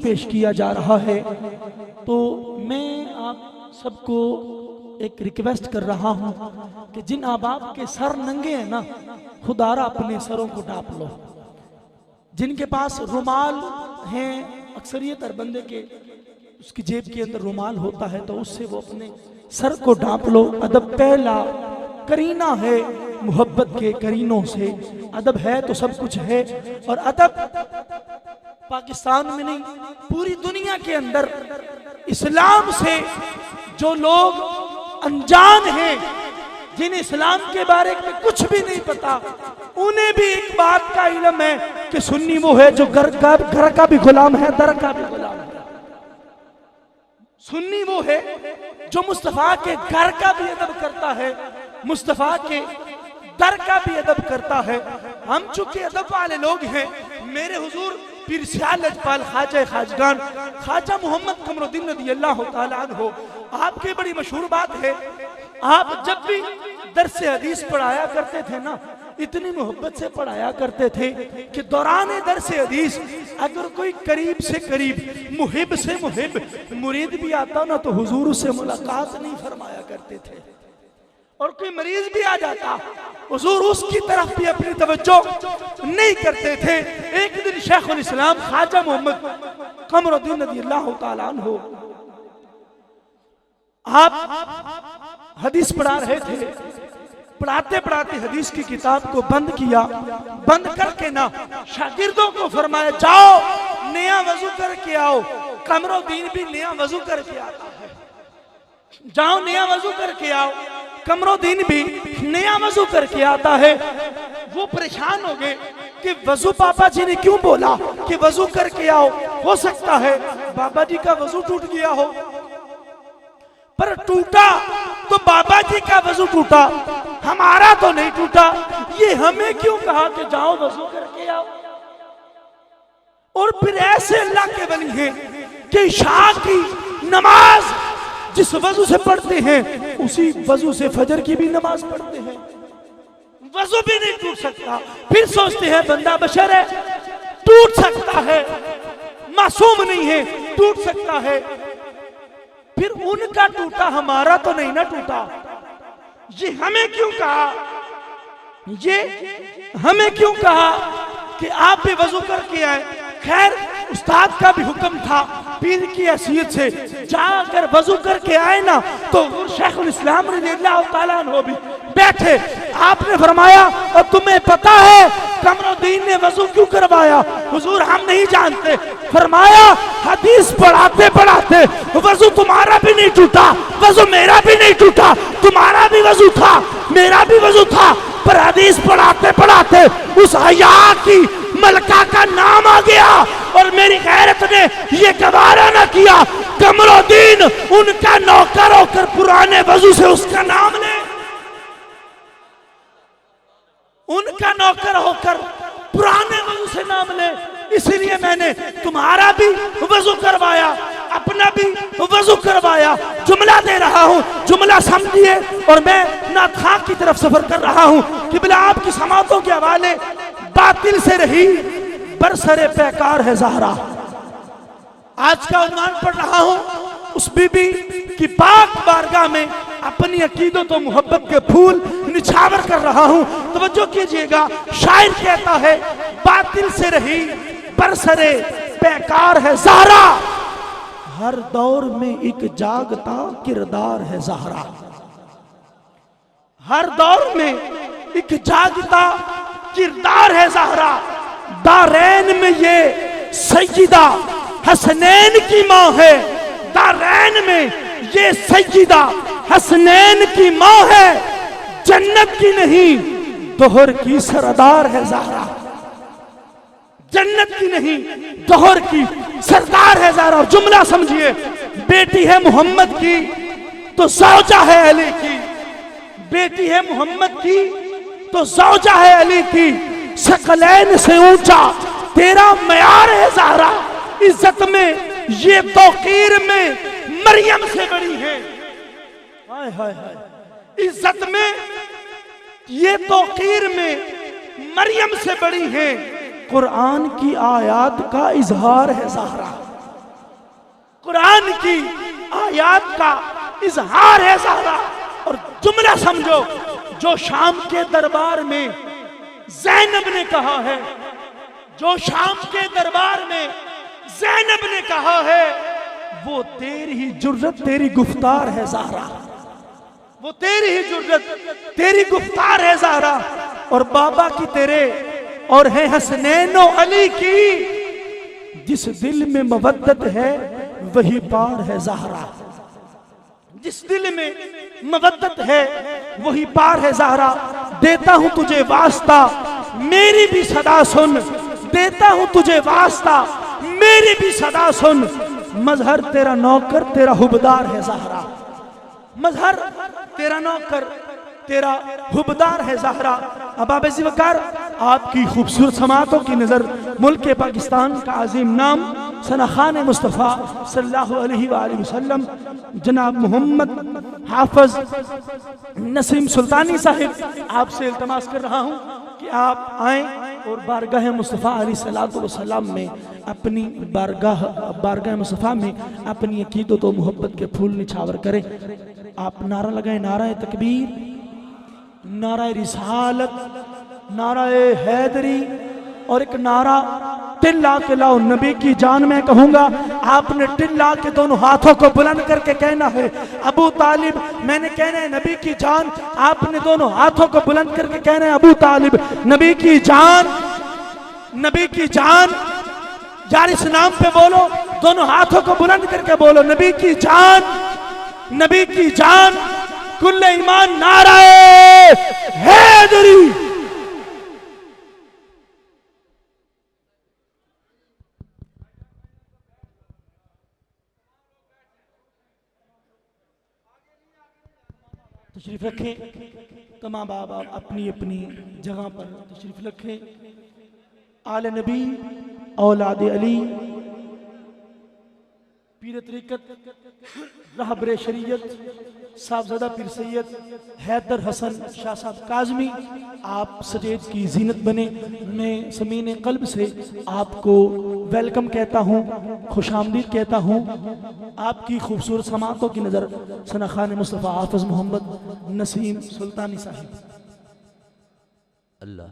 पेश किया जा रहा है। तो मैं आप सबको एक रिक्वेस्ट कर रहा हूं कि जिन आबाब के सर नंगे हैं ना, खुदारा अपने सरों को ढांप लो। जिनके पास रुमाल हैं, अक्सरियत हर बंदे के उसकी जेब के अंदर रुमाल होता है, तो उससे वो अपने सर को ढांप लो। अदब पहला करीना है मोहब्बत के करीनों से। अदब है तो सब कुछ है, और अदब पाकिस्तान में नहीं पूरी दुनिया के अंदर इस्लाम से जो लोग अनजान हैं, जिन्हें इस्लाम के बारे में कुछ भी नहीं पता, उन्हें भी एक बात का इल्म है कि सुन्नी वो है जो घर का भी गुलाम है, दर का भी गुलाम है। सुन्नी वो है जो मुस्तफा के घर का भी अदब करता है, मुस्तफा के दर का भी अदब करता है। हम चूंकि अदब वाले लोग हैं, मेरे हुजूर पीर सियाल लजपाल ख्वाजा खाजगान ख्वाजा मोहम्मद कमरुद्दीन रज़ी अल्लाह तआला अन्हु, आपकी बड़ी मशहूर बात है, आप जब भी दर्स हदीस पढ़ाया करते थे ना, इतनी मोहब्बत से पढ़ाया करते थे कि दौरान दर्स हदीस अगर कोई करीब से करीब, मुहिब से मुहिब मुरीद भी आता ना, तो हुजूर से मुलाकात नहीं फरमाया करते थे। और कोई मरीज भी आ जाता, हुजूर उसकी तरफ भी अपनी तवज्जो नहीं करते थे। एक दिन शेखुल इस्लाम ख्वाजा मोहम्मद कमरुद्दीन रज़ी अल्लाह तआला अन्हु, आप हदीस पढ़ा रहे थे, पढ़ाते पढ़ाते हदीस की किताब को बंद किया, बंद करके ना शागिर्दों को फरमाया, जाओ नया वजू करके आओ। कमरुद्दीन भी नया वजू करके आता है, जाओ नया वजू करके आओ। कमरुद्दीन भी नया वजू करके आता है। वो परेशान हो गए कि वजू पापा जी ने क्यों बोला कि वजू करके आओ, हो सकता है बाबा जी का वजू टूट गया हो, पर टूटा तो बाबा जी का वजू टूटा, हमारा तो नहीं टूटा। ये हमें क्यों कहा कि जाओ वजू करके आओ? और फिर ऐसे अल्लाह के वली हैं कि इशा की नमाज जिस वजू से पढ़ते हैं, उसी वजू से फजर की भी नमाज पढ़ते हैं, वजू भी नहीं टूट सकता। फिर सोचते हैं बंदा बशर है, टूट सकता है, मासूम नहीं है, टूट सकता है। फिर उनका टूटा, हमारा तो नहीं ना टूटा। ये हमें क्यों कहा, ये हमें क्यों कहा कि आप भी वजू करके आए? खैर उस्ताद का भी हुक्म था, पीर की हैसियत से जाकर वजू करके आए ना, तो शेखुल इस्लाम रज़ियल्लाहु तआला अन्हु भी बैठे। आपने फरमाया, और तुम्हें पता है कमरुद्दीन ने वजू क्यों करवाया? हुजूर हम नहीं जानते। फरमाया, हदीस पढ़ाते पढ़ाते वजू तुम्हारा भी नहीं टूटा, वजू मेरा भी नहीं टूटा, तुम्हारा भी वजू था, मेरा भी वजू था, पर हदीस पढ़ाते पढ़ाते उस हया की मलका का नाम आ गया, और मेरी गैरत ने ये गवारा ना किया कमरुद्दीन उनका नौकर होकर पुराने वजू से उसका नाम ले, उनका नौकर होकर पुराने वजू से नाम ले। इसलिए मैंने तुम्हारा भी वजू करवाया, अपना भी वजू करवाया। जुमला दे रहा हूँ, जुमला समझिए, और मैं नाथखा की तरफ सफर कर रहा हूँ कि बिला आपकी समातों के हवाले। बातिल से रही बरसरे पैकार है ज़हरा। आज का उन्वान पढ़ रहा हूँ, उस बीबी की पाक बारगाह में अपनी अकीदत और मोहब्बत के फूल निछावर कर रहा हूँ। तवज्जो कीजिएगा, शायर कहता है, बातिल से रही बरसरे पैकार है ज़हरा, हर दौर में एक जागता किरदार है ज़हरा। हर दौर में एक जागता किरदार है ज़हरा। दारैन में ये सैयदा हसनैन की माँ है, दारैन में ये सैयदा हसनैन की माँ है, जन्नत की नहीं दोहर की सरदार है ज़हरा। जन्नत की नहीं दोहर की सरदार है ज़हरा। और जुमला समझिए, बेटी है मोहम्मद की तो ज़ौजा है अली की, बेटी है मोहम्मद की तो ज़ौजा है अली की, सकलैन से ऊंचा तेरा मयार है ज़हरा। इज्जत में ये तौकीर में मरियम से बड़ी है, हाय हाय हाय। इज्जत में ये तौकीर में मरियम से बड़ी है, कुरान की आयत का इजहार है ज़हरा। कुरान की आयात का इजहार है ज़हरा। और जुमला समझो, जो शाम के दरबार में ज़ैनब ने कहा है, जो शाम के दरबार में ज़ैनब ने कहा है, वो तेरी ही जुर्रत तेरी गुफ्तार है ज़हरा, वो तेरी ही जुर्रत तेरी गुफ्तार है ज़हरा। और बाबा की तेरे और है हसनैन और अली की, जिस दिल में मवद्दत है वही पार है ज़हरा, जिस दिल में मवद्दत है वही पार है ज़हरा। देता हूं तुझे वास्ता मेरी भी सदा सुन, देता हूं तुझे वास्ता मेरी भी सदा सुन, मजहर तेरा नौकर तेरा हुबदार है ज़हरा, मजहर तेरा नौकर तेरा हुबदार है ज़हरा। अब आप ऐसी वकार आपकी खूबसूरत समातों की नज़र मुल्क पाकिस्तान का अजीम नाम सना खान मुस्तफ़ा सल्लल्लाहु अलैहि वसल्लम जनाब मोहम्मद हाफिज नसीम सुल्तानी साहिब, आपसे इल्तमास कर रहा हूँ कि आप आएँ और बारगाह मुस्तफ़ा अलैहिस्सलातु वस्सलाम में अपनी बारगाह मुस्तफ़ा में अपनी अकीदत और मोहब्बत के फूल निछावर करें। आप नारा लगाएं, नारा तकबीर, नारा रिसालत, नारा हैदरी, और एक नारा तिल्ला के लाओ नबी की जान। मैं कहूंगा आपने तिल्ला के दोनों हाथों को बुलंद करके कहना है अबू तालिब, मैंने कहना है नबी की जान, आपने दोनों हाथों को बुलंद करके कहना है अबू तालिब, नबी की जान, नबी की जान। यार इस नाम पे बोलो, दोनों हाथों को बुलंद करके बोलो नबी की जान, नबी की जान। कुल्ले ईमान नाराए हैदरी। तशरीफ रखें, तमाम बाब अपनी अपनी जगह पर तशरीफ रखें। आले नबी औलाद अली पीर तरीक़त रहबर शरीयत साहबजादा पीर सैयद हैदर हसन शाह साहब काज़मी, आप सजेद की जीनत बने। मैं समीने कल्ब से आपको वेलकम कहता हूँ, खुशामदीद कहता हूँ। आपकी खूबसूरत समातों की नज़र सना खान मुस्तफ़ा हाफिज मोहम्मद नसीम सुल्तानी साहिब। अल्लाह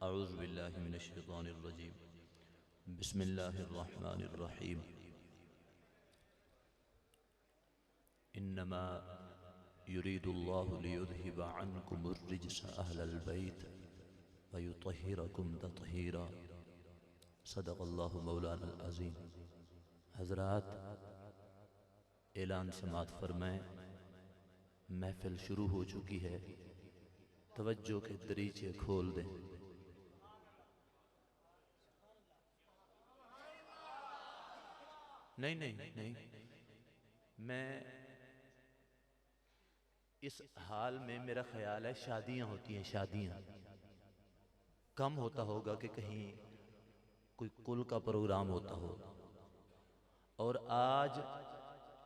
अऊज़ु बिल्लाहि मिनश शैतानिर रजीम, बिस्मिल्लाहिर रहमानिर रहीम। इन्नमा युरीदुल्लाहु लियुज़हिबा अन्कुमुर रिज्सा अहलल बैत व युतहिरकुम तत्हीरा। सदक़ल्लाहु मौलाना अज़ीम। हज़रात, ऐलान समात फरमाएं, महफिल शुरू हो चुकी है, तवज्जो के दरीचे खोल दें। नहीं नहीं नहीं, मैं इस हाल में मेरा ख्याल है शादियां होती हैं, शादियां कम होता होगा कि कहीं कोई कुल का प्रोग्राम होता हो। और आज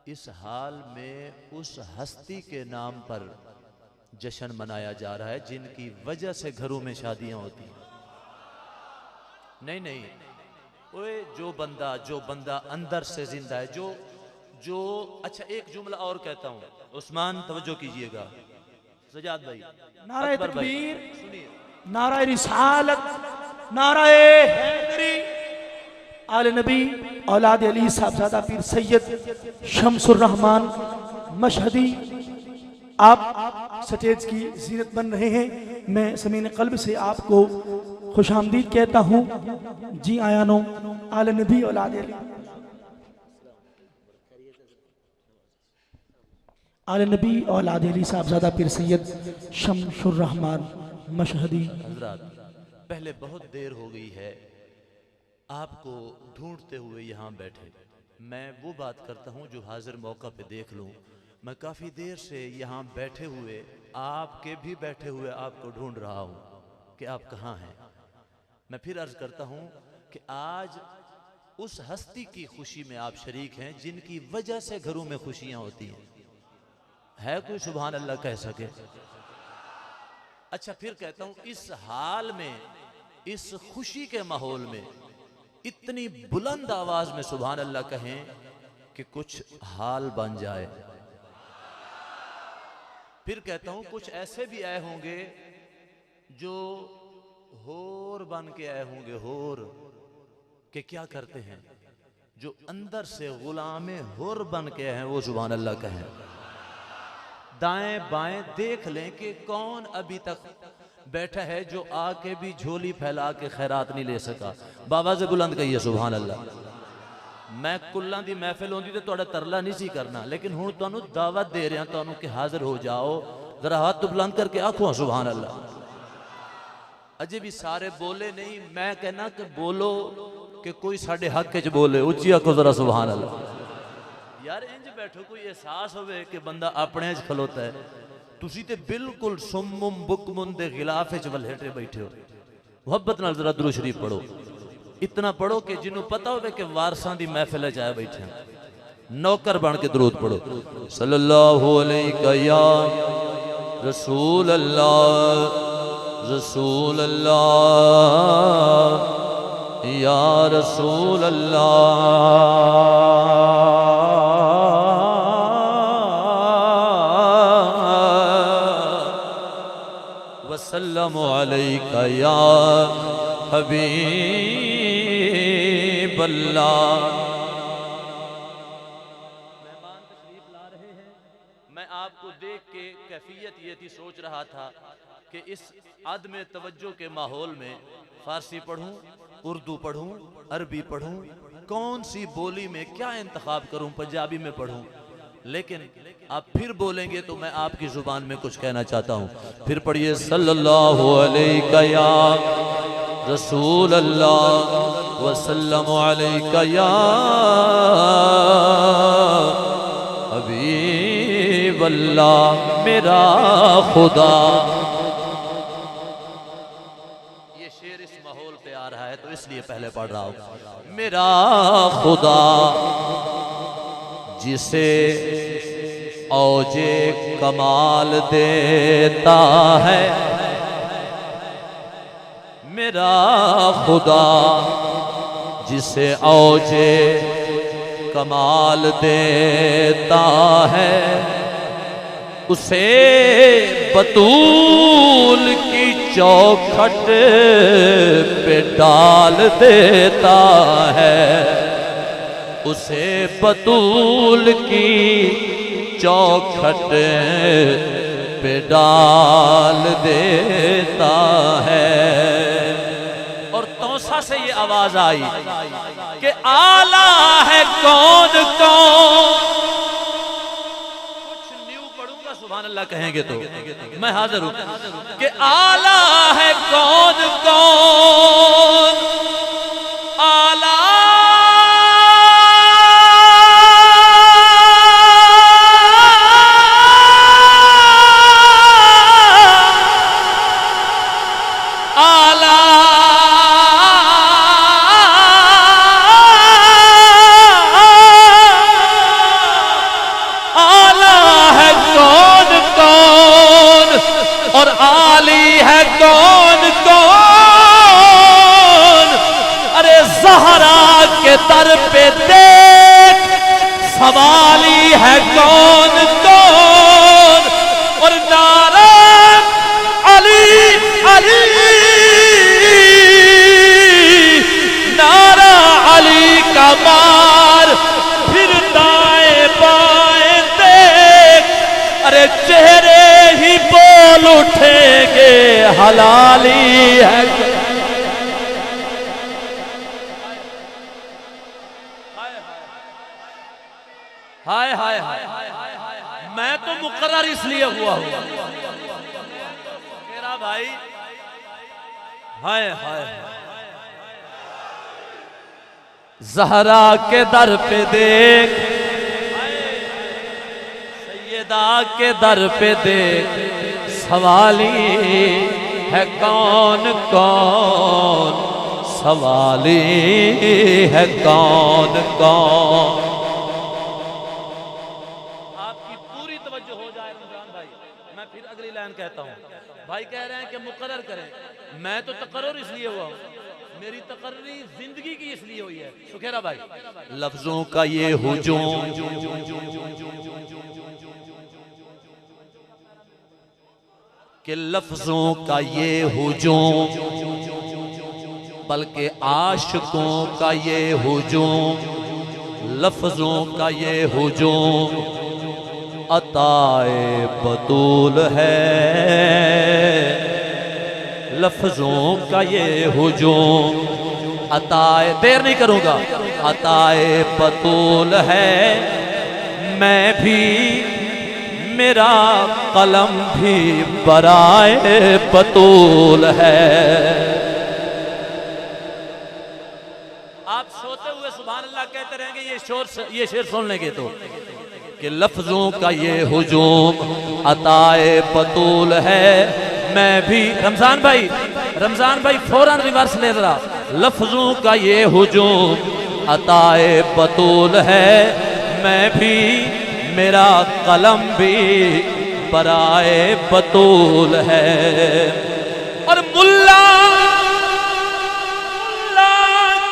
इस हाल में उस हस्ती के नाम पर जश्न मनाया जा रहा है जिनकी वजह से घरों में शादियां होती हैं। नहीं नहीं, ओए जो बंदा अंदर से जिंदा है, जो अच्छा एक जुमला और कहता हूं, उस्मान तवज्जो कीजिएगा, सजाद भाई, नारा तकबीर, नारा रिसालत, नारा हैदरी, आले नबी औलाद अली साहबजादा पीर सैयद शमसुर रहमान मशहदी, आप सटेज की जीनत बन रहे हैं। मैं समीन कल्ब से आपको खुशामदीद कहता हूँ। जी आयानो, आले नबी औलाद अली, आले नबी औलाद अली साहबजादा पीर सैयद शमसुर रहमान मशहदी। हजरात, पहले बहुत देर हो गई है आपको ढूंढते हुए यहाँ बैठे। मैं वो बात करता हूँ जो हाजिर मौका पे देख लूँ। मैं काफ़ी देर से यहाँ बैठे हुए, आपके भी बैठे हुए आपको ढूंढ रहा हूँ कि आप कहाँ हैं। मैं फिर अर्ज करता हूँ कि आज उस हस्ती की खुशी में आप शरीक हैं जिनकी वजह से घरों में खुशियाँ होती हैं। है कोई सुभान अल्लाह कह सके? अच्छा, फिर कहता हूँ, इस हाल में, इस खुशी के माहौल में इतनी बुलंद आवाज में सुभान अल्लाह कहें कि कुछ हाल बन जाए। फिर कहता हूं कुछ ऐसे भी आए होंगे जो होर बन के आए होंगे, होर के क्या करते हैं, जो अंदर से गुलामे होर बन के आए हैं वो सुभान अल्लाह कहें। दाएं बाएं देख लें कि कौन अभी तक बैठा है जो आके भी झोली फैला के खैरात नहीं ले सका। बाबा से बुलंद कहिए सुभान अल्लाह। मैं कुल्लां दी महफिल होंदी ते तुहाडा तरला नहीं सी करना, लेकिन हुण तुहानू दावत दे रहा तुहानू कि हाजिर हो जाओ, जरा हाथ बुलंद करके आखो सुभान अल्लाह। अजे भी सारे बोले नहीं, मैं कहना कि बोलो कि कोई साडे हक च बोले, उच्ची आखो जरा सुभान अल्लाह। यार इंज बैठो कोई एहसास होवे कि बंदा अपने च खलोता है। तुसी ते बिल्कुल सुम्मुम बुकमुन दे गिलाफ च वलेटे बैठे हो। मुहब्बत नाल जरा दुरूद शरीफ पढ़ो, इतना पढ़ो कि जिन्हों पता होवे कि वारसां दी महफिल च आए बैठे हैं, नौकर बन के दुरूद पढ़ो। सल्लल्लाहु अलैहि या रसूल अल्लाह, रसूल अल्लाह या रसूल अल्लाह। वसल्लमु अलैका या हबीब अल्लाह। मेहमान तशरीफ ला रहे हैं। मैं आपको देख के कैफियत ये थी, सोच रहा था कि इस आदम तवज्जो के माहौल में फारसी पढ़ूं, उर्दू पढ़ूं, अरबी पढ़ूं, कौन सी बोली में क्या इंतखाब करूं, पंजाबी में पढ़ूं। लेकिन आप फिर बोलेंगे तो मैं आपकी जुबान में कुछ कहना चाहता हूं। फिर पढ़िए सल्लल्लाहु अलैहि या रसूल अल्लाह वसल्लम अलैका या हबीब अल्लाह। मेरा खुदा, ये शेर इस माहौल पे आ रहा है तो इसलिए पहले पढ़ रहा हूं। मेरा खुदा जिसे औजे कमाल देता है, मेरा खुदा जिसे औजे कमाल देता है, उसे बतूल की चौखट पे डाल देता है, उसे बतूल की चौखट पे डाल देता है। और तौसा से ये आवाज आई कि आला है कौन कौन। कुछ न्यू पढ़ूंगा सुभान अल्लाह कहेंगे तो मैं हाजिर हूं कि आला है कौन कौन। आला और आली है कौन कौन। अरे ज़हरा के दर पे देख सवाली है कौन कौन। और नारा अली अली, नारा अली का मार, फिर दाएं बाएं देख। अरे चेहरे ही बोल उठेंगे हलाली है। हाय हाय हाय, मैं तो मुकर्रर इसलिए हुआ हूं मेरा भाई। हाय हाय, ज़हरा के दर पे देख, सैयदा के दर पे देख, सवाली है कौन कौन, सवाली है कौन कौन। आपकी पूरी तवज्जो हो जाए रमजान भाई, मैं फिर अगली लाइन कहता हूं। भाई कह रहे हैं कि मुकर्रर करें, मैं तो तकर्रुर इसलिए हुआ हूं। मेरी तकर्री जिंदगी की इसलिए हुई है सुखेरा भाई। लफ्जों का ये हुजूम कि लफ्जों का ये हुजूम, बल्कि आशिकों का ये हुजूम, लफ्जों का ये हुजूम अताए बतूल है। लफ्जों का ये हुजूम अताए, देर नहीं करूंगा, अताए बतूल है। मैं भी, मेरा कलम भी बराए बतूल है। आप सोते हुए सुभान अल्लाह कहते रहेंगे ये शेर सुन लेंगे तो, कि लफ्जों का ये हुजूम अताए बतूल है। मैं भी, रमजान भाई फौरन रिवर्स ले रहा। लफ्जों का ये हुजूम अताए बतूल है। मैं भी, मेरा कलम भी बराए बतूल है। और मुल्ला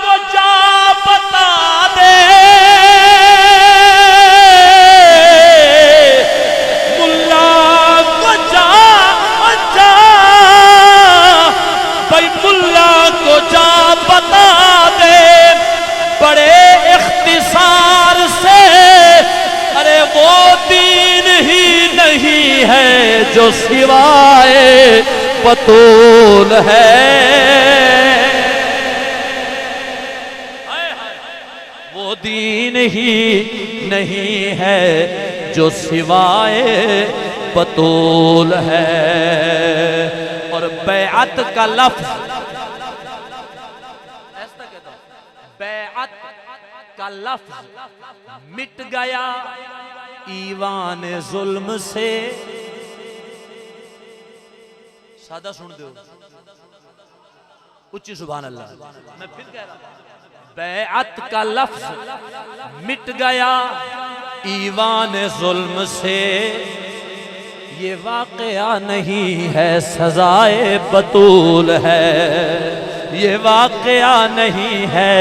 को जा बता दे, मुल्ला को जा भाई, मुल्ला को जा बता दे बड़े इख्तिसार से। अरे वो दीन ही नहीं है जो सिवाय बतूल है। वो दीन ही नहीं है जो सिवाय बतूल है। और बैअत का लफ्ज, ऐसा कहता हूं, बैअत का लफ्ज मिट गया ईवान जुल्म से। सादा सुन दो, उच्ची सुभान अल्लाह। मैं फिर कह रहा हूं, बैअत का लफ्ज मिट गया ईवान जुल्म से। ये वाक़या नहीं है सजाए बतूल है। ये वाक़या नहीं है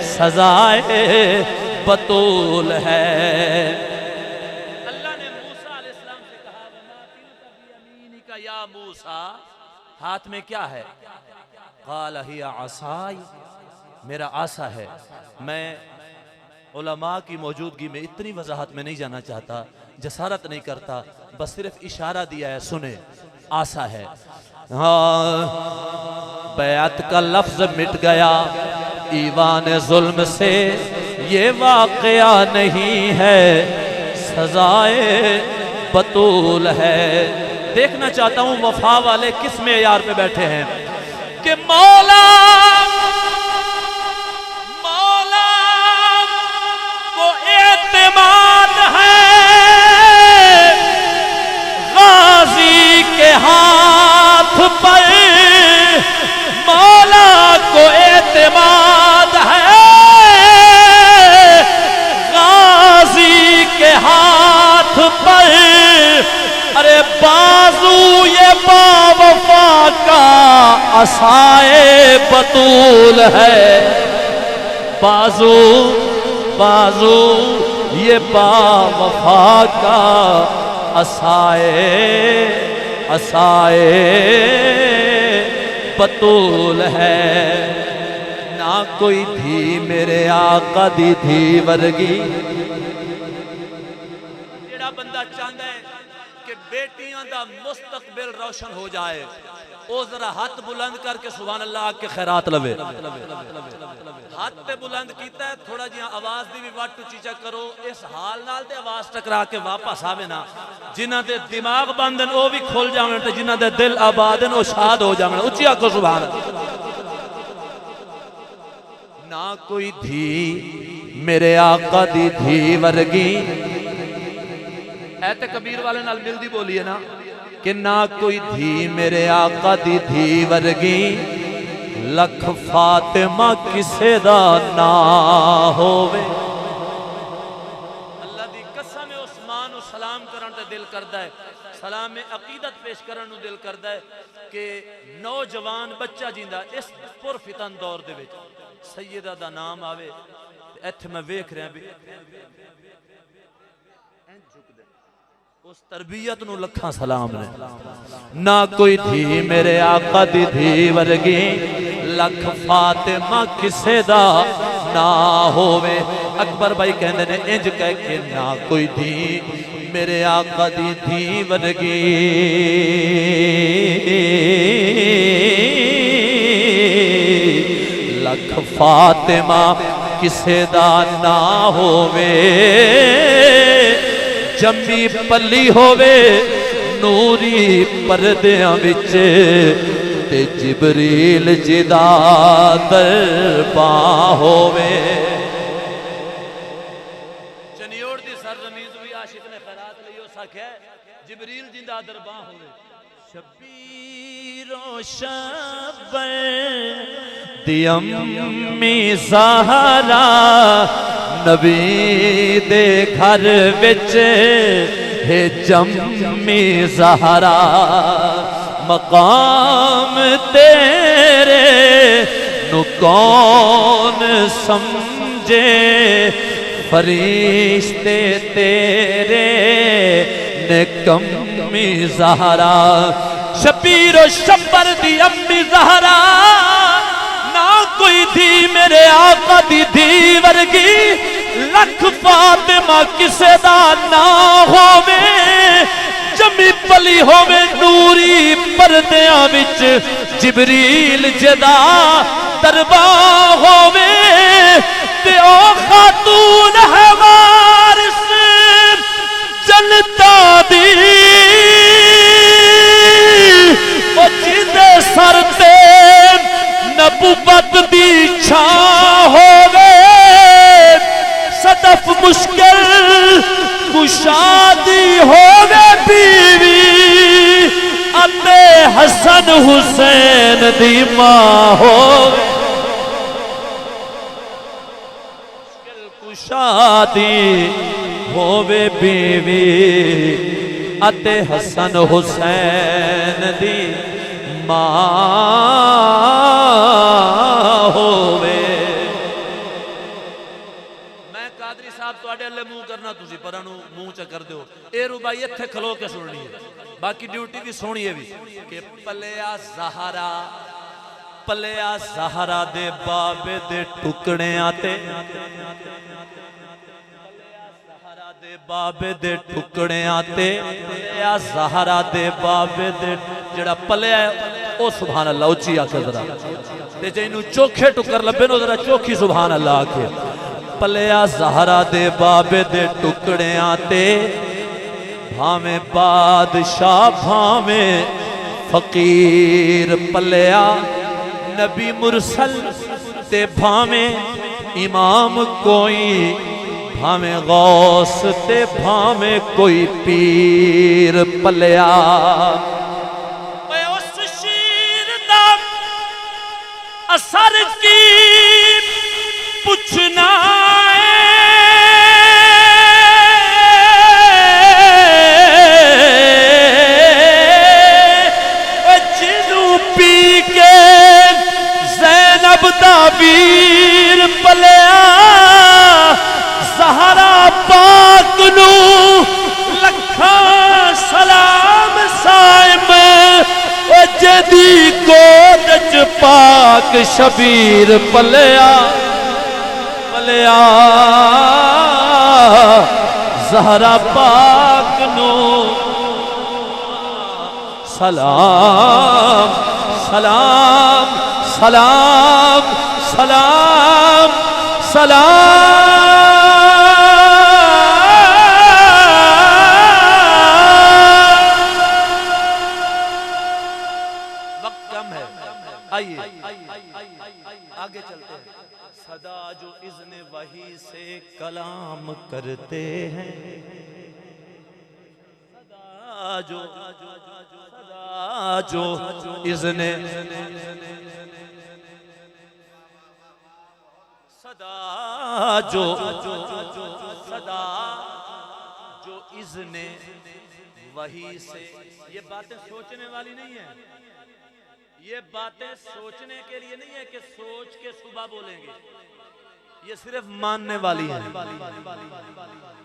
सजाए बतूल है। अल्लाह ने मूसा अलैहिस्सलाम से कहा, या मूसा, हाथ में क्या है? क़ाल हिया असाई, मेरा आसा है। मैं उलमा की मौजूदगी में इतनी वजाहत में नहीं जाना चाहता, जसारत नहीं करता, बस सिर्फ इशारा दिया है, सुने, आसा है। हाँ, बैअत का लफ्ज मिट गया ईवान जुल्म से। ये वाक़या नहीं है सजाए बतूल है। देखना चाहता हूं वफा वाले किस मेयार पे बैठे हैं कि मौला को एतमाद है गाजी के हाथ पर। मौला को एतमाद है गाजी के हाथ पर। अरे बाजू ये बावफा का असाए बतूल है। बाजू बाजू ये बावफा का असाए बतूल है। ना कोई थी मेरे आका दी थी वर्गी। जेड़ा बंदा चाहता है कि बेटियां दा मुस्तकबिल रोशन हो जाए, ओ जरा हाथ बुलंद करके सुभान अल्लाह के खैरात लवे। हाथ ते बुलंद कीता है, थोड़ा जिहा आवाज दी भी वट उचीचा करो। इस हाल नाल ते आवाज टकरा के वापस आवे ना। जिन्हां दे दिमाग बंद न ओ भी खुल जावन ते जिन्हां दे दिल आबाद न ओ शाद हो जावन। उच्ची आखो सुभान अल्लाह। ना कोई थी मेरे आका दी थी वर्गी। ऐते कबीर वाले नाल मिलदी बोली है ना कि ना कोई थी मेरे आका दी थी वर्गी। लख फातिमा किसे दा ना होवे। अल्लाह दी कसम है, उस्मान नू सलाम करन ते दिल करदा है, सलाम में अकीदत पेश करन नू दिल करदा है कि नौजवान बच्चा जिंदा इस पुरफितन दौर दे विच सैयदा दा नाम आवे। इत्थे मैं वेख रहा भी उस तरबियत नू लखां सलाम ने। ना कोई धी मेरे आका दी धी वर्गी, लख फातिमा किसे दा ना होवे। अकबर भाई कहंदे ने इंज कह के ना कोई धी मेरे आका दी धी वर्गी, लख फातिमा किसे दा ना होवे। जम्मी पली होवे नूरी परदियां विच, ते जिबरील जिदा दरबां होवे। चनियोड़ दी सरजमीन भी आशिक ने खैरात लई हो सके, जिबरील जिदा दरबां होवे। शबीरो शबर दी अम्मी ज़हरा, नबी दे घर विच है जम्मी ज़हरा। मकाम तेरे नु कौन समझे, फरिश्ते तेरे ने कमी ज़हरा। शबीरो शब्बर दी अम्मी ज़हरा, ना कोई थी मेरे आका दी धी वर्गी, लख फातिमा किसे दा ना होवे। जमी पली होवे नूरी परदियां विच, जिबरील जदा दरबां होवे। ते ओ खातून है वारिस जनता दी, ओ जिंदे सर ते नबुवत दी छां होवे। सदफ मुश्किल कुशादी होवे बीवी, अते हसन हुसैन दी मां होवे। मुश्किल कुशादी होवे बीवी, अते हसन हुसैन दी मां होवे। मैं कादरी साहब तुहाडे अल्ले मुंह करना, तुसी परां नूं मुंह च कर दिओ। ए रुबाई इत्थे खलो के सुननी है, बाकी ड्यूटी भी सोहनी है भी कि पलिया ज़हरा, पलिया ज़हरा दे बाबे दे टुकड़ियां ते, दे बाबे दे टुकड़ियां ते, पलिया ज़हरा दे बाबे दे जेड़ा पलिया ओ सुभान अल्लाह उच्ची आखे जरा, ते जिन्नू चोखे टुकर लब्बे नो जरा चोखी सुभान अल्लाह आखे। पलिया ज़हरा दे बाबे दे टुकड़ियां ते, भावे बादशाह भावे फकीर, पलिया नबी मुरसल ते भावे इमाम कोई, भावे गौस ते भावे कोई पीर। पलिया उस शीर दा असर की पुछना वीर। पलिया ज़हरा पाक नू लखा सलाम साइम, ओ जदी गोद च पाक शबीर। पलिया पलिया ज़हरा पाक नू सलाम सलाम सलाम सलाम सलाम। वक्त कम है, आइए आगे चलते हैं। सदा जो इज़्ने वही से कलाम करते हैं, सदा जो इज़्ने सदा जो जो इज़्ने वही से, ये बातें सोचने वाली नहीं है, ये बातें सोचने के लिए नहीं है कि सोच के सुबह बोलेंगे, ये सिर्फ मानने वाली है।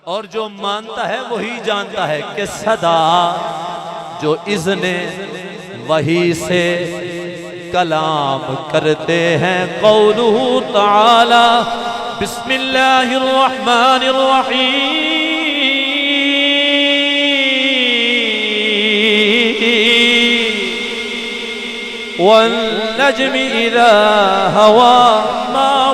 और जो मानता है वही जानता है कि सदा जो इज़्ने वही से कलाम करते हैं। क़ौलुहु तआला बिस्मिल्लाहिर्रहमानिर्रहीम वन्नज्मि इज़ा हवा मा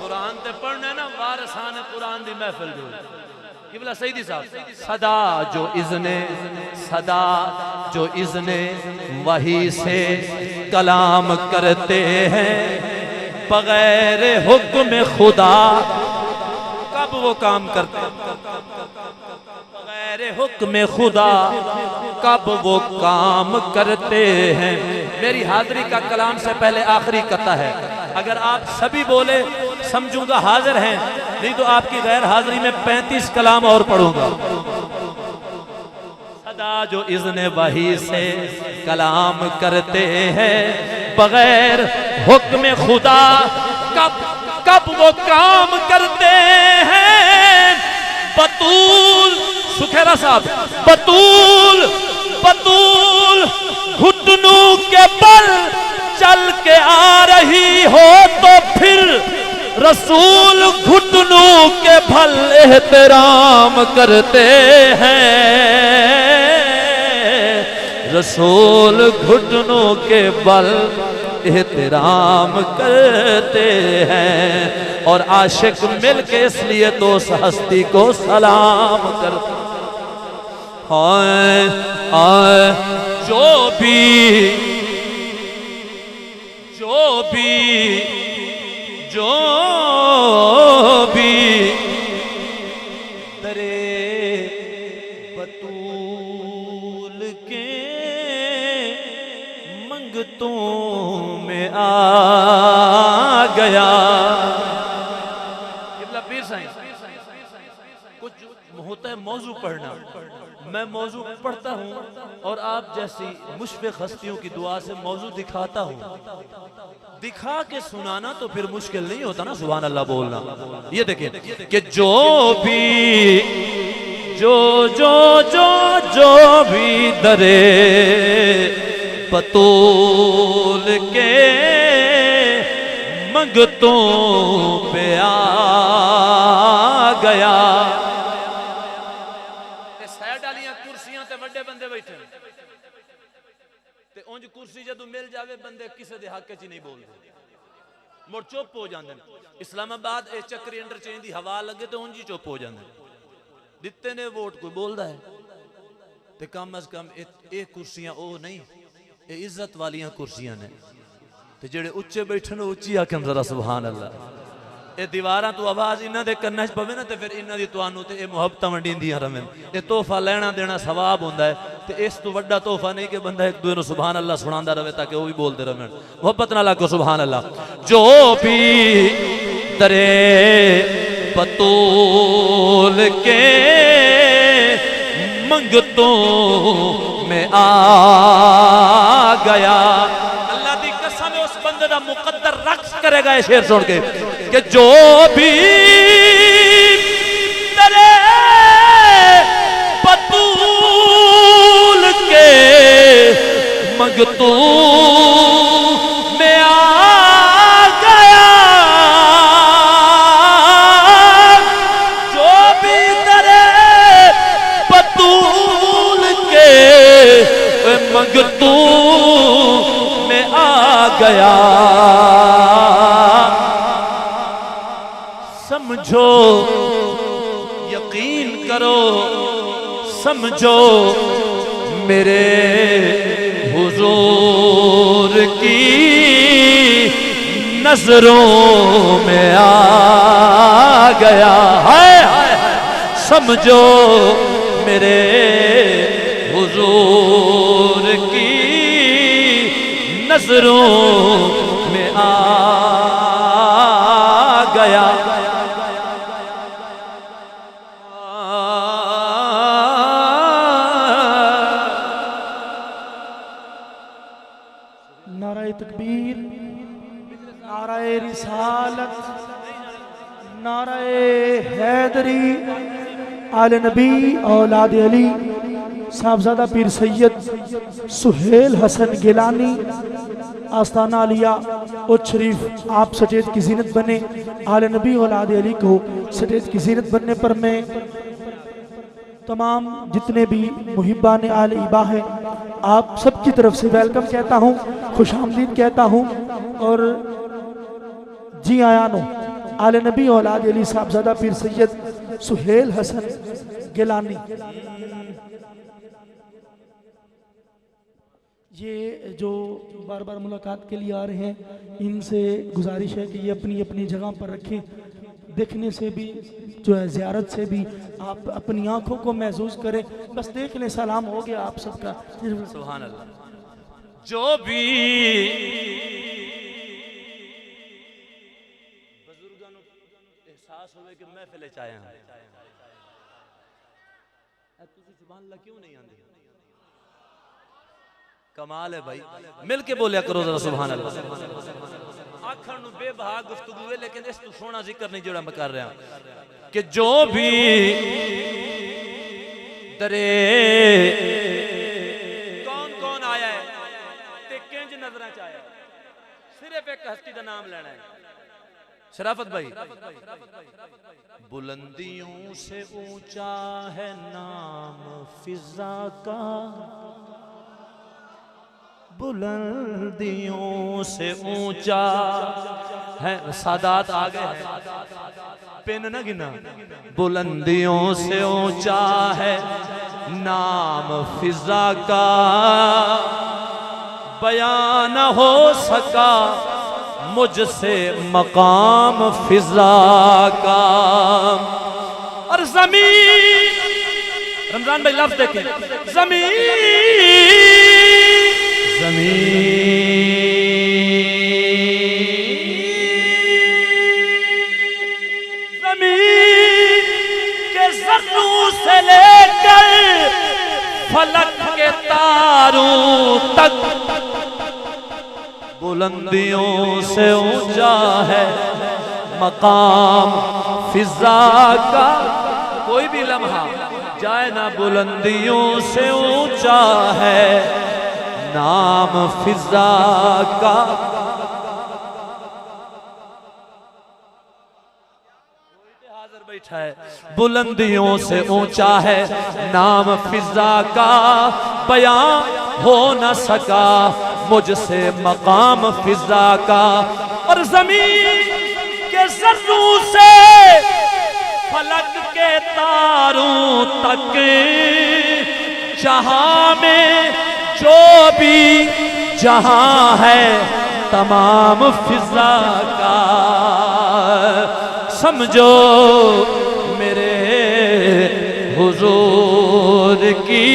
कुरान ते पढ़ने ना वारसान कुरान दी महफिल जो किबला सईदी साहब सदा जो इज़्ने, सदा जो इज़्ने वही से कलाम करते हैं बगैर हुक्म खुदा। कब वो काम करते हैं? बगैर हुक्म खुदा कब वो काम करते हैं। मेरी हाजिरी का कलाम से पहले आखिरी कता है, अगर आप सभी बोले समझूंगा हाजिर हैं, नहीं तो आपकी गैर हाजिरी में 35 कलाम और पढ़ूंगा। सदा जो इज़्ने वही से कलाम करते हैं बगैर हुक्म खुदा कब कब वो काम करते हैं। बतूल सुखेरा साहब, बतूल बतूल घुटनों के बल चल के आ रही हो तो फिर रसूल घुटनों के भल एहतराम करते हैं। रसूल घुटनों के बल एहतराम करते हैं और आशिक मिल के इसलिए तो उस हस्ती को सलाम करते हैं। जो भी दरे बतूल के मंगतों में आ गया। पीर साईं कुछ होता है मौजू पढ़ना, मैं मौजू पढ़ता हूँ और आप जैसी मुशफ़िक़ हस्तियों की दुआ से मौजू दिखाता हूँ। दिखा के सुनाना तो फिर मुश्किल नहीं होता ना, सुभान अल्लाह बोलना। ये देखिए कि जो भी दरे बतूल के मंगतों पे आ गया। साइड वालियां कुर्सियां ते बड़े बंदे बैठे ते उंज कुर्सी जदों मिल जावे बंदे किसी दे हक च नहीं बोलते, मुड़ चुप हो जाते। इस्लामाबाद चक्री इंटरचेंज की हवा लगे तो उंज ही चुप हो जाते। दिते ने वोट कोई बोलता है ते कम अज कम ये कुर्सियां ओ नहीं, ये इज्जत वालियां कुर्सियां ने ते जेड़े उच्चे बैठे ने उच्ची आखन जरा सुभान अल्लाह। ये दीवारां तो आवाज इन्हां दे कन्नां च पवे ना ते फिर इन्हां दी तुहानू ते ये मुहब्बतां वंडींदियां रवें। ये तोहफा लेना देना सवाब हुंदा है ते इस तो वड्डा तोहफा नहीं कि बंदा एक दूसरे नूं सुभान अल्लाह सुणांदा रवे ताकि वो भी बोलते रहें। मुहब्बत नाल आखो सुभान अल्लाह। जो भी दरे बतूल के मंगतों में आ गया। अल्लाह दी कसम है उस बंदे दा मुकद्दर रक्स करेगा ये शेर सुन के कि जो भी तेरे बतूल के मंगतों में आ गया। जो भी तेरे बतूल के मंगतों में आ गया। समझो यकीन करो, समझो मेरे हुजूर की नजरों में आ गया है, समझो मेरे हुजूर की नजरों में आ गया। नाराए तकबीर, नाराए रिसालत, नाराए हैदरी, आले नबी औलाद अली, साहबजादा पीर सैयद सुहेल हसन गिलानी, आस्ताना अलिया उच्च शरीफ, आप सचेत की जीनत बने। आले नबी औलाद अली को सचेत की जीनत बनने पर मैं तमाम जितने भी मुहिब्बान आले इबा हैं आप सबकी तरफ से वेलकम कहता हूँ, खुश आमदीद कहता हूँ। और जी आयानो आले नबी औलाद अली साहबजादा पीर सैयद सुहेल हसन गिलानी। ये जो बार बार मुलाकात के लिए आ रहे हैं इनसे गुजारिश है कि ये अपनी अपनी जगह पर रखें। देखने से भी जो है ज़ियारत से भी आप अपनी आंखों को महसूस करें। बस देख लें, सलाम हो गया आप सबका। सुभान अल्लाह। जो भी बुजुर्गों को एहसास होवे कि महफिल च आया तुसी सुभान अल्लाह क्यों नहीं आंदे? कमाल है भाई, मिल के बोलिया करो जरा सुभान अल्लाह। आखर नु बेबहा गुफ्तगू है लेकिन इस तो सोना जिक्र नहीं जोड़ा मैं कर रहा कि जो भी दरे कौन कौन आया है ते किंज नजर च आया, सिर्फ एक हस्ती का नाम लेना है। शराफत भाई, बुलंदियों से ऊंचा है नाम फिजा का, बुलंदियों से ऊंचा है, सादात आ गए हैं पेन न गिना। बुलंदियों से ऊंचा है नाम फिजा का, बयान न हो सका मुझसे मकाम फिजा का। और जमीन, रमजान भाई लफ्ज देखें, जमीन जमीन के ज़र्रों से लेकर फलक के तारों तक, बुलंदियों से ऊंचा है मकाम फिजा का। कोई भी लम्हा जाए ना, बुलंदियों से ऊंचा है नाम फिजा का। हाजिर बैठा है, बुलंदियों से ऊंचा है नाम फिजा का, बयां हो न सका मुझसे मकाम फिजा का। और जमीन के ज़र्रों से फलक के तारों तक, जहां में जो भी जहां है तमाम फिजा का, समझो मेरे हुजूर की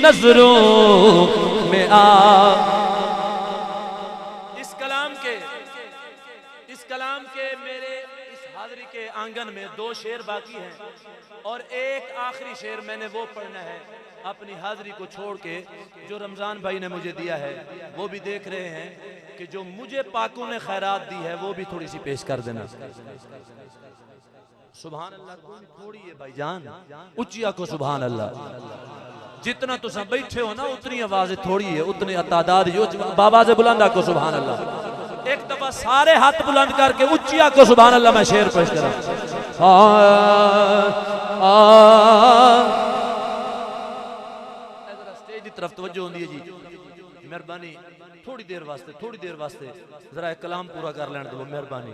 नजरों में आ। इस कलाम के मेरे इस हाज़री के आंगन में 2 शेर बाकी हैं और एक आखिरी शेर मैंने वो पढ़ना है अपनी हाजिरी को छोड़ के, जो रमजान भाई ने मुझे दिया है। वो भी देख रहे हैं कि जो मुझे पाकों ने खैरात दी है वो भी थोड़ी सी पेश कर देना। सुभान अल्लाह थोड़ी है भाईजान, उच्चिया को सुभान अल्लाह। जितना तुम बैठे हो ना उतनी आवाज थोड़ी है, उतनी तादाद बाबा से बुलंदा को सुभान अल्लाह। एक दफा सारे हाथ बुलंद करके उच्चिया को सुभान अल्लाह मैं शेर पेश करा। स्टेज की तरफ तवज्जो होंदी है जी, मेहरबानी थोड़ी देर वास्ते जरा एक कलाम पूरा कर लेने दो मेहरबानी।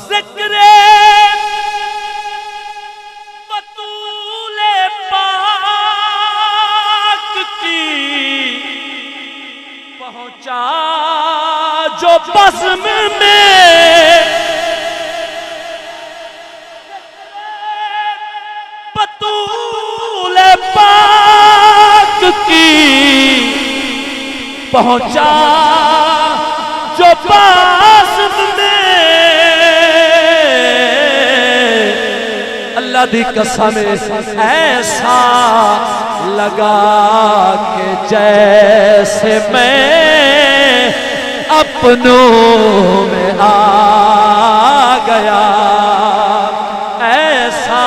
ज़िक्रे बतूले पाक की पहुंचा जो बज़्म में बतूल पाक की, पहुंचा जो बज़्म में, अल्लाह दी कसम ऐसा लगा के जैसे मैं अपनों में आ गया, ऐसा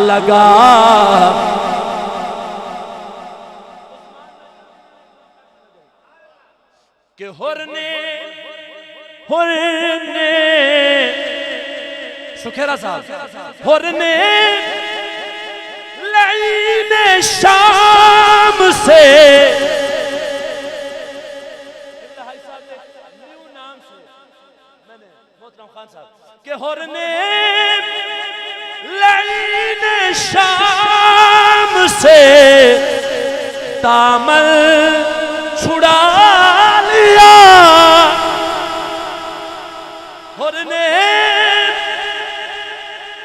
लगा। कि हुरने सुखेरा साहब, हुरने लईने शाम से, कि हुरने लईने शाम से दामन छुड़ा लिया, हुरने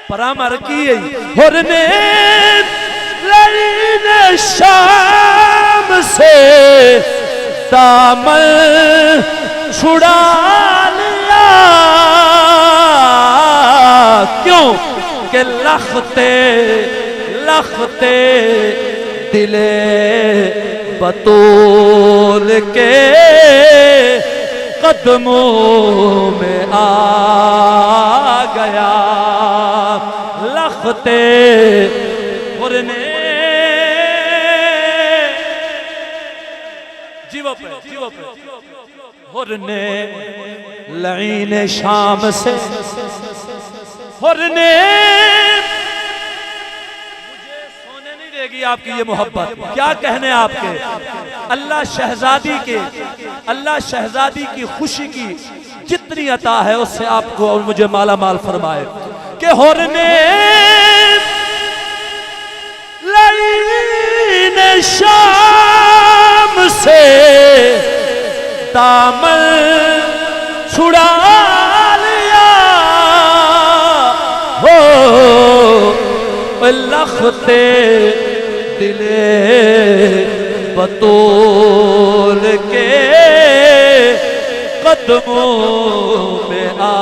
परामर किए, हुरने लईने शाम से दामन छुड़ा लिया। क्यों कि लखते लखते दिले बतूल के कदमों में आ गया, लखते हुरने जीवो पे हुरने लईने शाम से, हुरने मुझे सोने नहीं देगी आपकी ये मोहब्बत। क्या कहने आपके, अल्लाह शहजादी की खुशी की जितनी अता है उससे आपको और मुझे माला माल फरमाए। कि हुरने लईने शाम से दामन छुड़ा लिया, हो लखते दिले बतूल के कदमों में आ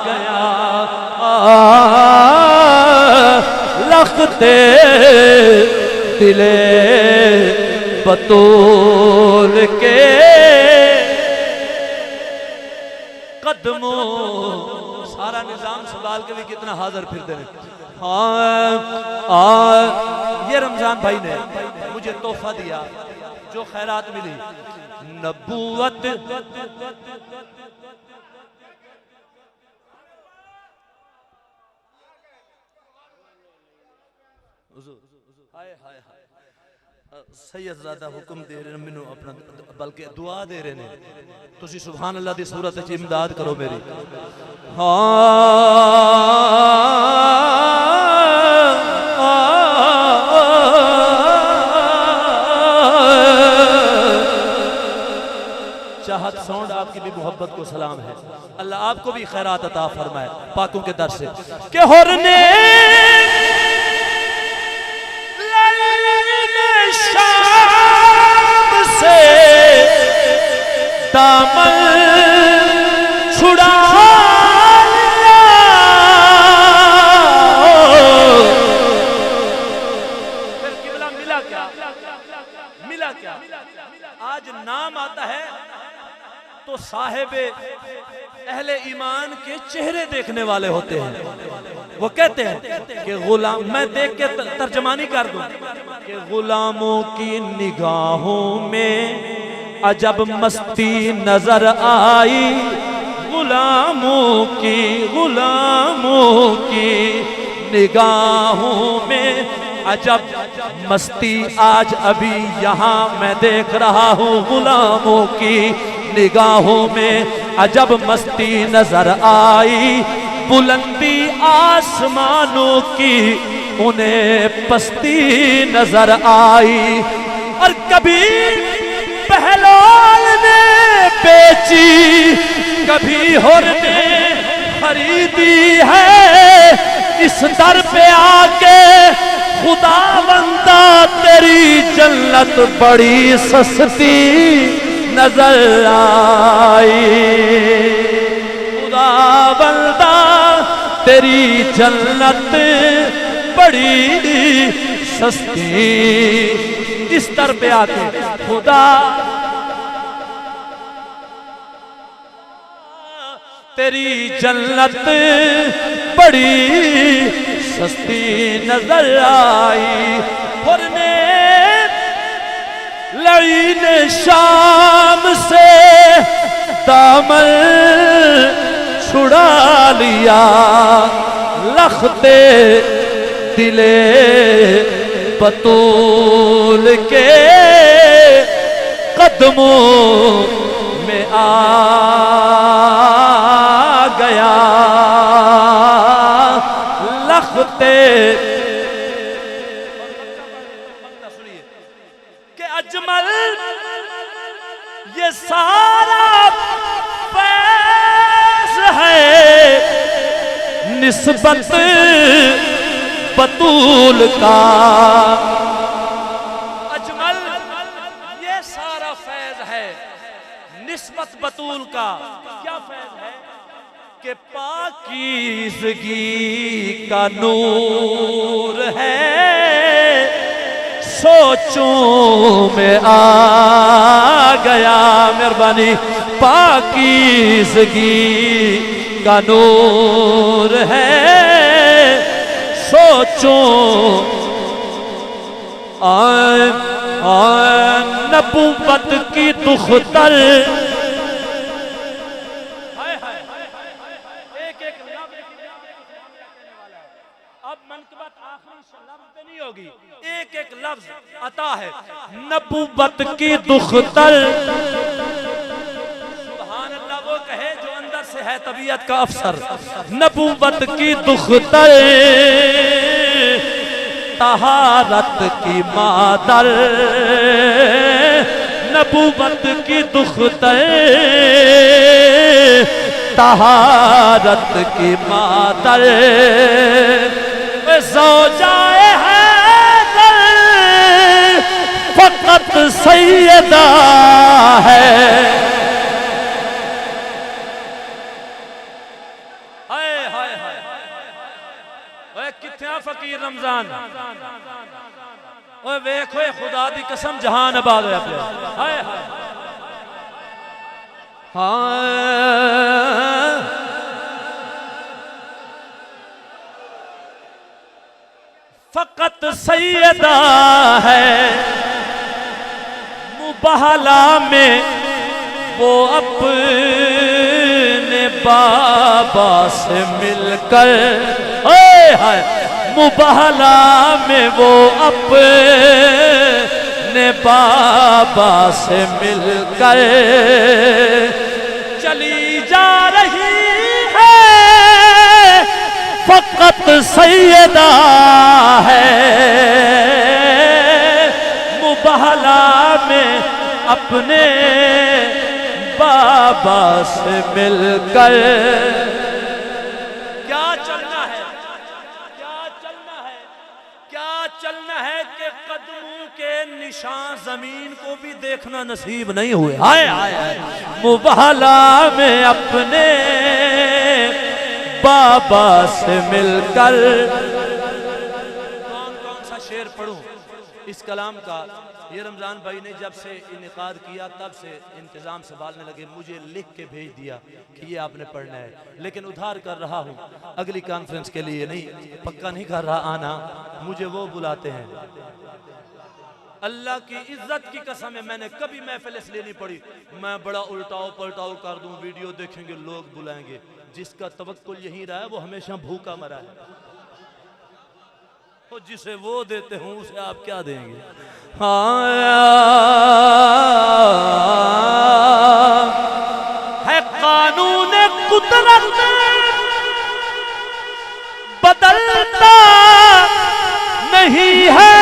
गया, लखते दिले बतूल के कदमों। सारा निजाम संभाल के भी कितना हाजिर फिरते हैं। हाँ, ये रमजान भाई ने मुझे तोहफा दिया, जो खैरात मिली, नबूवत सैयदजादा हुक्म दे रहे मैनू अपना, बल्कि दुआ दे रहे ने, तुसी सुभान अल्लाह दी सूरत च इमदाद करो मेरी। चाहत सौंड आपकी भी मोहब्बत को सलाम है। अल्लाह आपको भी खैरात अता फरमाए पाकों के दर से। कि हुरने शाम से दामन छुड़ा लिया, फिर किबला मिला क्या, मिला क्या? आज नाम आता है तो साहिबे अहले ईमान के चेहरे देखने वाले होते हैं। वो कहते हैं कि गुलाम, मैं देख के तर्जमानी कर दूं कि गुलामों की निगाहों में अजब मस्ती नजर आई, गुलामों की निगाहों में अजब मस्ती आज अभी यहाँ मैं देख रहा हूँ। गुलामों की निगाहों में अजब मस्ती नजर आई, बुलंदी आसमानों की उन्हें पस्ती नजर आई। और कभी बहलोल ने बेची, कभी हुर ने खरीदी है। इस दर पे आके खुदा बंदा तेरी जन्नत बड़ी सस्ती नजर आई। खुदा बंदा तेरी जन्नत बड़ी सस्ती। इस दर पे आके खुदा तेरी जन्नत बड़ी सस्ती नजर आई। और ने लड़ी ने शाम से दामन छुड़ा लिया। लखते दिले बतूल के कदमों में आ गया। लखते के अजमल ये सारा फैज़ है निस्बत बतूल का। अजमल ये सारा फैज़ है निस्बत बतूल का। क्या फैज़ है कि पाकीज़गी का नूर है। सोचों में आ गया मेहरबानी। पाकीज़गी का नूर है। सोचों नबूवत की दुख्तर। अब मनक़बत आखिरी लफ्ज़ पे नहीं होगी, एक एक लफ्ज़ अता है। नबूवत की दुख्तर। सुभान अल्लाह वो कहे जो अंदर से है तबीयत का अफसर। नबूवत की दुख्तर तहारत की मादर। नबूवत की दुख्तर तहारत की मादर। ज़ौजाए हैदर फ़क़त सैयदा है। हाय हाय हाय ओए कित्थे फकीर रमजान। ओए वेखो खुदा दी कसम जहान आबाद होया पिया। हाय हाय हाँ फ़क़त सैयदा है। मुबहला में वो अपने बाबा से मिलकर। हाय मुबहला में वो अपने बाबा से मिलकर चली जा रही है। फ़क़त सैयदा है। मुबहला में अपने बाबा से मिलकर। क्या चलना है, क्या चलना है, क्या चलना है कि कदमों के निशान जमीन को भी देखना नसीब नहीं हुए। हाय हाय मुबहला में अपने बाबा से मिलकर। कौन कौन सा शेर पढ़ूं इस कलाम का? ये रमजान भाई ने जब से इनेकाद किया तब से इंतजाम संभालने लगे। मुझे लिख के भेज दिया कि ये आपने पढ़ना है, लेकिन उधार कर रहा हूँ अगली कॉन्फ्रेंस के लिए। नहीं पक्का नहीं कर रहा आना, मुझे वो बुलाते हैं। अल्लाह की इज्जत की कसम है मैंने कभी महफिल इसलिए नहीं पढ़ी मैं बड़ा उल्टाओ पलटाओ कर दूं, वीडियो देखेंगे लोग बुलाएंगे। जिसका तवक्कुल यही रहा है वो हमेशा भूखा मरा है। तो जिसे वो देते हूं उसे आप क्या देंगे? है कानून कुदरत बदलता नहीं है।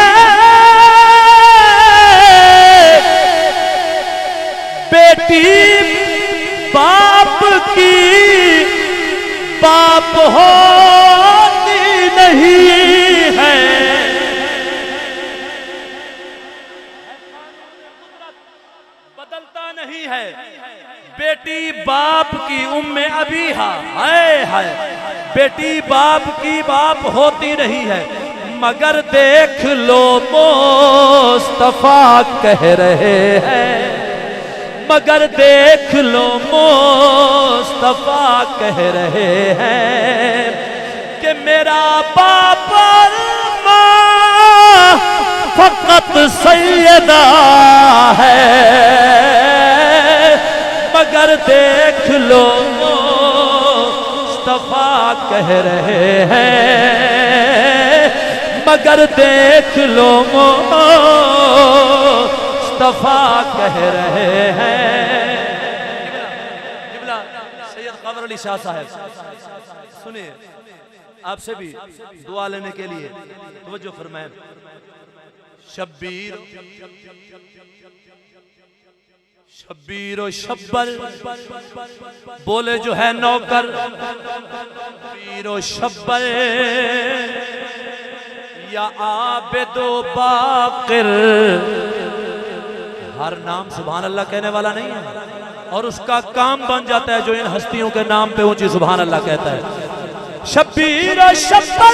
नहीं है। बेटी बाप की उम्मे अबीहा, हाय हाय, बेटी बाप की बाप होती नहीं है, मगर देख लो मुस्तफा कह रहे हैं, मगर देख लो मुस्तफा कह रहे हैं कि मेरा बाप और माँ फकत सैयदा है, मगर देख लो मुस्तफा कह रहे हैं, मगर देख लो मुस्तफा कह रहे हैं। सैयद क़मर अली शाह साहब, सुनिए, आपसे भी दुआ लेने के लिए तवज्जो फरमाएं। शब्बीर शब्बीर और शब्बर बोले जो है नौकर, शब्बीर और शब्बर या आबिदो बाकिर, हर नाम सुभान अल्लाह कहने वाला नहीं है और उसका काम बन जाता है जो इन हस्तियों के नाम पे ऊंची सुभान अल्लाह कहता है। शब्बीर और शब्बर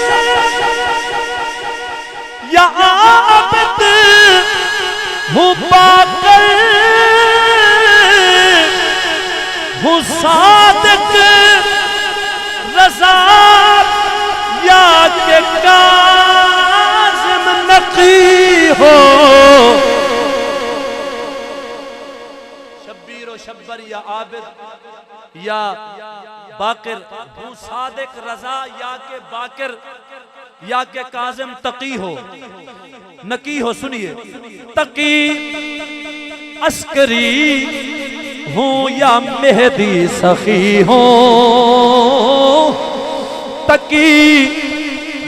या आबिद हूँ बाकिर, हूँ सादिक रज़ा या के काज़िम नकी हो। शब्बीर और शब्बर या आबिद या बाकिर, हूँ सादिक रज़ा या के बाकिर या के काज़िम तकी हो, नकी हो। सुनिए, तकी अस्करी हूँ या मेहदी सखी हूँ, तकी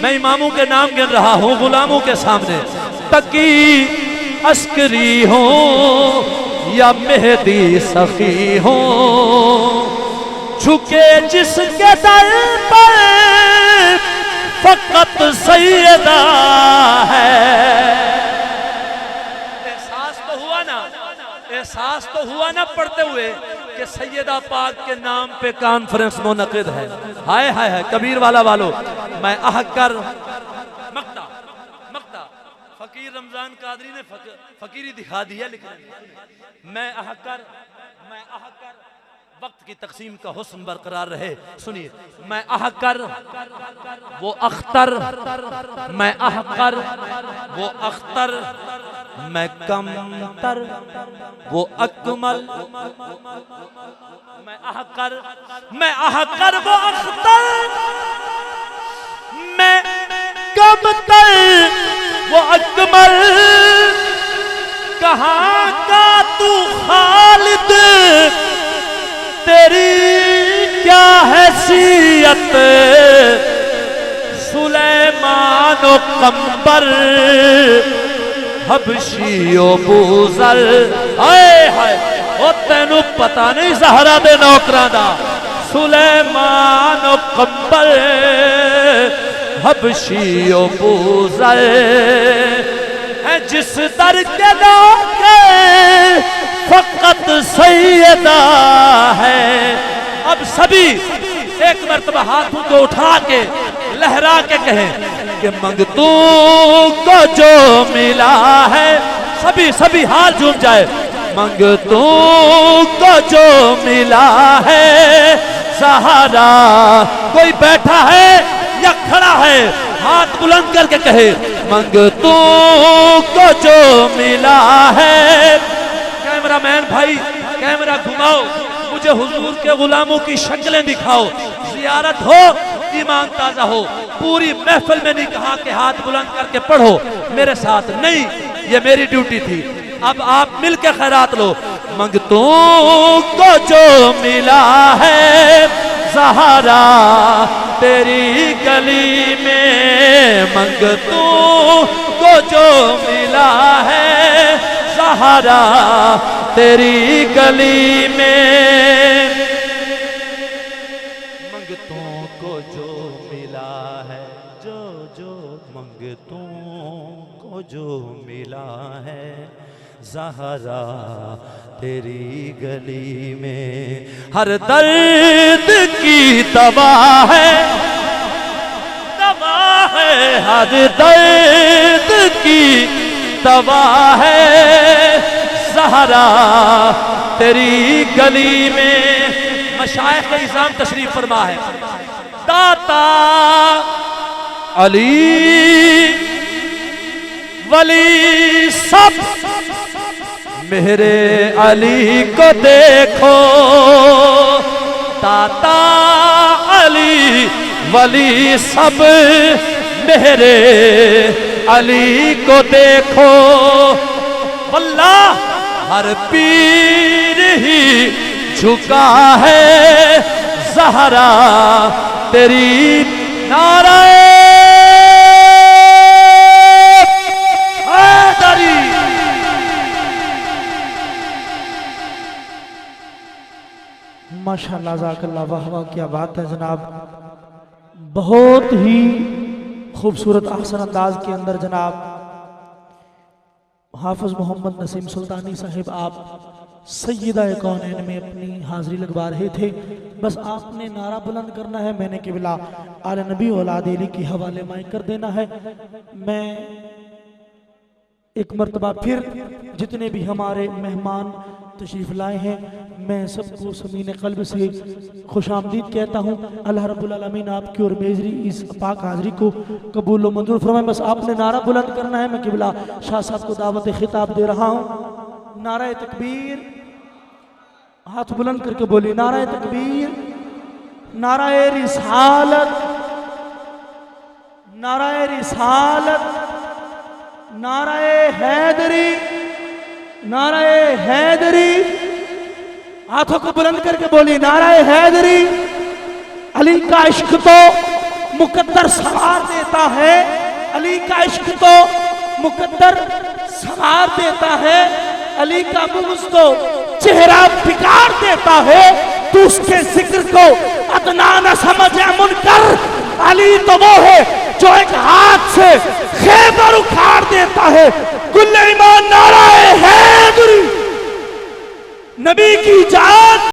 मैं इमामों के नाम गिन रहा हूँ गुलामों के सामने, तकी अस्करी हूँ या मेहदी सखी हूँ, झुके जिसके दर पर फकत सैयदा है। एहसास तो हुआ ना, एहसास तो हुआ ना पढ़ते हुए कि सैयदा पाक के नाम पे कॉन्फ्रेंस मुनक़िद है। हाय हाय हाय, कबीर वाला वालों, मैं अहकर मक्ता मक्ता फकीर रमजान कादरी ने फकीरी दिखा दिया लिखने। मैं अहकर वक्त की तकसीम का हुस्न बरकरार रहे। सुनिए, मैं अहकर वो अख्तर, मैं अहकर वो अख्तर, मैं कमतर वो अकमल, मैं अहकर वो अख्तर, मैं कमतर वो अकमल, कहाँ का तू खालिद तेरी क्या हैसियत, सुलेमान ओ कंबर हबशी ओ बूजल। हाय हाय, ओ तेनू पता नहीं ज़हरा दे नौकरां दा, सुलेमान ओ कंबर हबशी ओ बूजल है, जिस दर के नौकर फकत सैयदा है। अब सभी एक मर्तबा हाथों को उठा के लहरा के कहें कि मंगतू को जो मिला है, सभी सभी हाथ झूम जाए, मंगतू को जो मिला है सहारा। कोई बैठा है या खड़ा है, हाथ बुलंद करके कहे, मंगतू को जो मिला है। कैमरामैन भाई कैमरा घुमाओ, मुझे हुजूर के गुलामों की शक्लें दिखाओ, जियारत हो, ईमान ताजा हो। पूरी महफिल में नहीं कहा कि हाथ बुलंद करके पढ़ो मेरे साथ, नहीं, ये मेरी ड्यूटी थी। अब आप मिल के खैरात लो। मंगतों को जो मिला है सहारा तेरी गली में, मंगतों को जो मिला है सहारा तेरी गली में, मंगतों को जो मिला है, जो मंगतों को जो मिला है ज़हरा तेरी गली में हर दर्द की दवा है, दवा है, हर दर्द की दवा है, ज़हरा तेरी गली में। मशाइख इज़ाम तशरीफ फरमा है। दाता अली वली सब मेरे अली को देखो, दाता अली वली सब मेरे अली को देखो। वल्लाह हर पीर ही झुका है, ज़हरा तेरी नाराए हैदरी। माशाअल्लाह ज़ाकल्लाह, वाह वाह, क्या बात है जनाब। बहुत ही खूबसूरत आसन अंदाज के अंदर जनाब हाफिज मोहम्मद नसीम सुल्तानी साहिब आप सैयदा कौनैन में अपनी हाजिरी लगवा रहे थे। बस आपने नारा बुलंद करना है, मैंने केवला आले नबी औलाद अली के हवाले माइक कर देना है। मैं एक मरतबा फिर जितने भी हमारे मेहमान तशरीफ़ लाए हैं, मैं सबको समीन क़ल्ब से खुशामदीद कहता हूँ। अल्लाह रब्बुल आलमीन आपकी और मेरी इस पाक हाज़री को कबूल व मंजूर फरमाए। बस आपने नारा बुलंद करना है। मैं किबला शाह साहब को दावत खिताब दे रहा हूँ। नारा तकबीर, हाथ बुलंद करके बोली नारा तकबीर, नारा रिसालत, नारा रिसालत, नारा हैदरी, नारा हैदरी। हाथों को बुलंद करके बोली नारा हैदरी। अली का इश्क तो मुकद्दर सवार देता है, अली का इश्क तो मुकद्दर सवार देता है, अली का बुग़्ज़ तो चेहरा बिगाड़ देता है। तू उसके जिक्र को अदना न समझे मुनकर, अली तो वो है जो एक हाथ से खैबर उखाड़ देता है। कुल्ले ईमान नारा हैदरी, नबी की जान